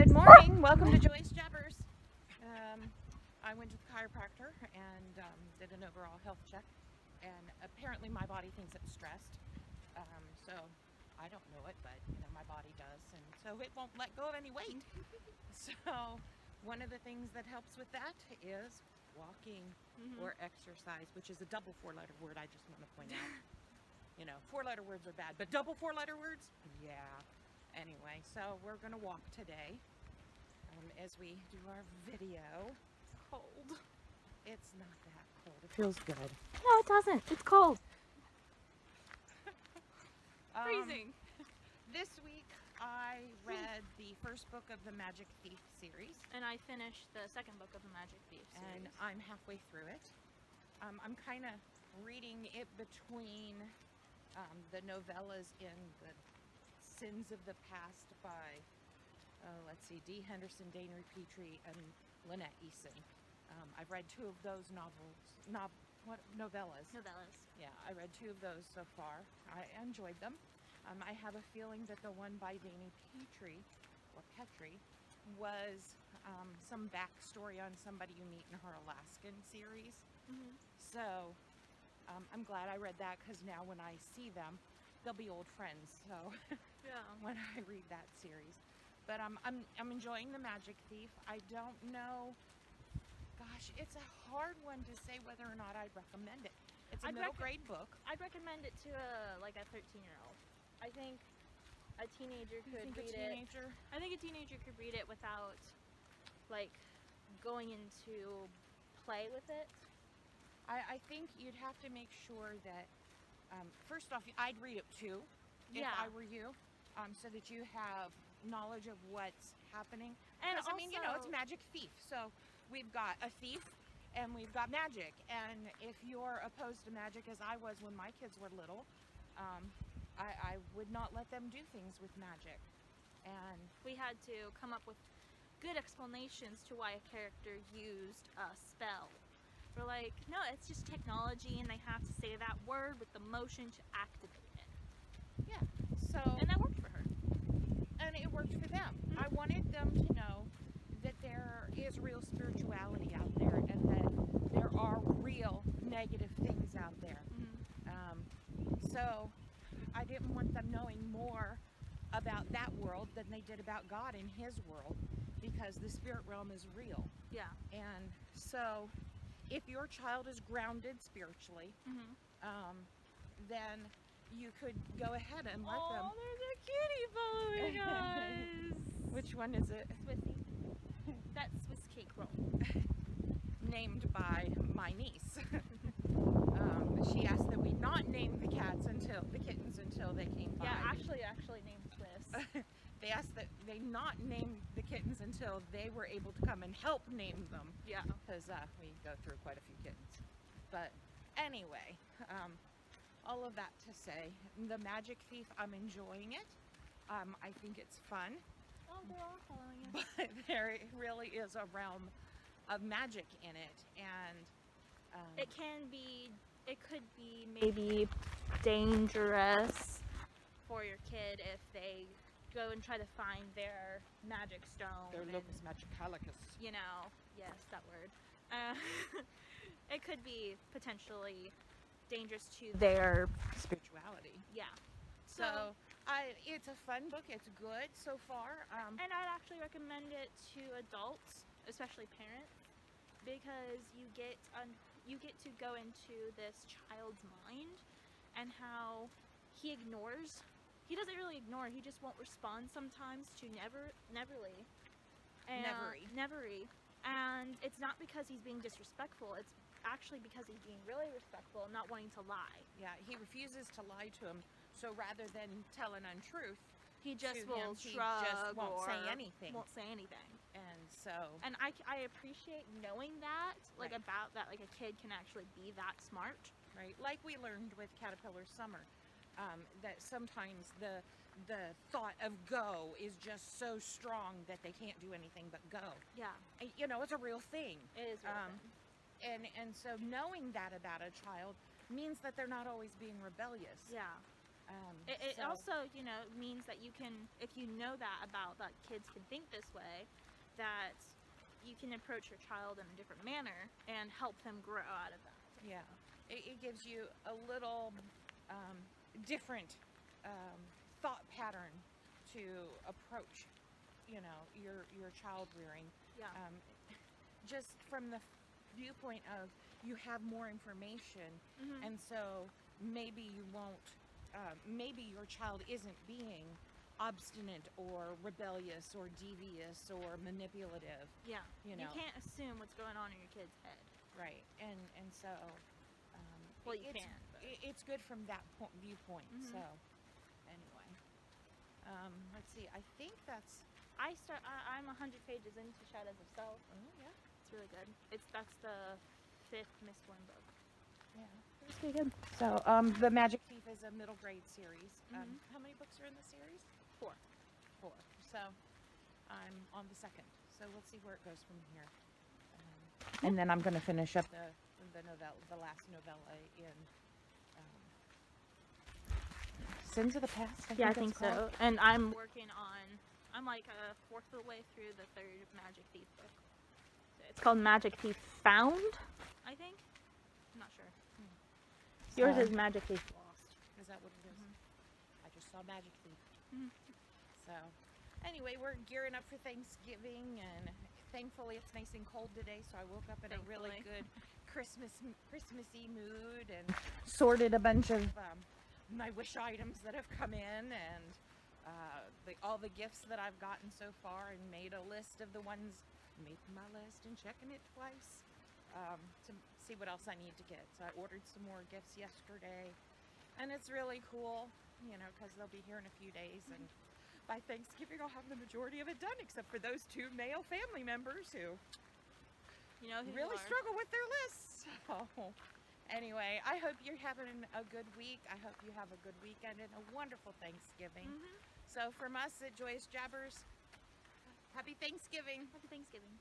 Good morning. Welcome to Joyce Jabbers. I went to the chiropractor and did an overall health check, and apparently my body thinks it's stressed. So I don't know it, but my body does, and so it won't let go of any weight. So one of the things that helps with that is walking or exercise, which is a double four-letter word. I just want to point out. Four-letter words are bad, but double four-letter words, yeah. Anyway, so we're going to walk today as we do our video. It's cold. It's not that cold. It feels good. No, it doesn't. It's cold. Freezing. This week I read the first book of the Magic Thief series. And I finished the second book of the Magic Thief series. And I'm halfway through it. I'm kind of reading it between the novellas in the Sins of the Past by, D. Henderson, Dani, Pettrey, and Lynette, Eason. I've read two of those novellas. Novellas. Yeah, I read two of those so far. I enjoyed them. I have a feeling that the one by Dani Pettrey was some backstory on somebody you meet in her Alaskan series. So I'm glad I read that, because now when I see them, they'll be old friends. So Yeah. when I read that series, but I'm enjoying the Magic Thief. I don't know. Gosh, it's a hard one to say whether or not I'd recommend it. It's a middle grade book. I'd recommend it to a 13-year-old. I think a teenager could read it. I think a teenager could read it without going into play with it. I think you'd have to make sure that first off, I'd read it too if I were you, so that you have knowledge of what's happening. And also, it's Magic Thief, so we've got a thief and we've got magic. And if you're opposed to magic, as I was when my kids were little, I would not let them do things with magic. And we had to come up with good explanations to why a character used a spell. We're like, no, it's just technology, and they have to say that word with the motion to activate it. Yeah, so... And that worked for her. And it worked for them. I wanted them to know that there is real spirituality out there, and that there are real negative things out there. So I didn't want them knowing more about that world than they did about God in His world, because the spirit realm is real. Yeah. And so if your child is grounded spiritually, then you could go ahead and let them. Oh, there's a kitty following us. Which one is it? Swissy. That's Swiss cake roll. Named by my niece. She asked that we not name the kittens until they came by. Yeah, actually named Swiss. They asked that they not name the kittens until they were able to come and help name them. Yeah. Because we go through quite a few kittens. But anyway, all of that to say, the Magic Thief, I'm enjoying it. I think it's fun. Oh, they're all following us. But there really is a realm of magic in it, and it could be maybe dangerous for your kid if they go and try to find their magic stone. Their locus magicalicus. Yes, that word. It could be potentially dangerous to their spirituality. Yeah. So it's a fun book. It's good so far. And I'd actually recommend it to adults, especially parents, because you get to go into this child's mind and how he ignores. He doesn't really ignore. He just won't respond sometimes to neverly. And it's not because he's being disrespectful. It's actually because he's being really respectful and not wanting to lie. Yeah, he refuses to lie to him. So rather than tell an untruth, he just will shrug, he just won't say anything. And so. And I appreciate knowing that, about that, a kid can actually be that smart. Right. Like we learned with Caterpillar Summer, that sometimes the thought of go is just so strong that they can't do anything but go. Yeah. It's a real thing. It is a real thing. And so knowing that about a child means that they're not always being rebellious. Yeah. It So- also, means that you can, if you know that about that kids can think this way, that you can approach your child in a different manner and help them grow out of that. Yeah, it gives you a little different thought pattern to approach, your child rearing. Yeah. Just from the viewpoint of you have more information, Mhm. and so maybe you won't. Maybe your child isn't being obstinate or rebellious or devious or manipulative. Yeah. You You know. can't assume what's going on in your kid's head. Right, and so Well, you it's, can, but- it's good from that viewpoint. Mhm. So anyway, let's see. I think that's I'm 100 pages into Shadows of Self. yeah, It's really good. That's the 5th Mistborn book. yeah, it's pretty good. So the Magic Thief is a middle grade series. Mhm. How many books are in the series? 4. 4. So I'm on the 2nd. So we'll see where it goes from here. And then I'm going to finish up the novella, the last novella in Sins of the Past. Yeah, I think it's called. so. And I'm like a fourth of the way through the 3rd Magic Thief book. It's called Magic Thief Found, I think. I'm not sure. Yours is Magic Thief Lost. Is that what it is? I just saw Magic Thief. Mhm. So, anyway, we're gearing up for Thanksgiving, and thankfully it's nice and cold today. So I woke up in a really Thankfully. good Christmassy mood, and sorted a bunch of my wish items that have come in, and all the gifts that I've gotten so far, and made a list of the ones, making my list and checking it twice to see what else I need to get. So I ordered some more gifts yesterday, and it's really cool, because they'll be here in a few days, and by Thanksgiving I'll have the majority of it done, except for those 2 male family members who You know who you really are. struggle with their lists. So anyway, I hope you're having a good week. I hope you have a good weekend and a wonderful Thanksgiving. Mhm. So from us at Joyous Jabbers, happy Thanksgiving. Happy Thanksgiving.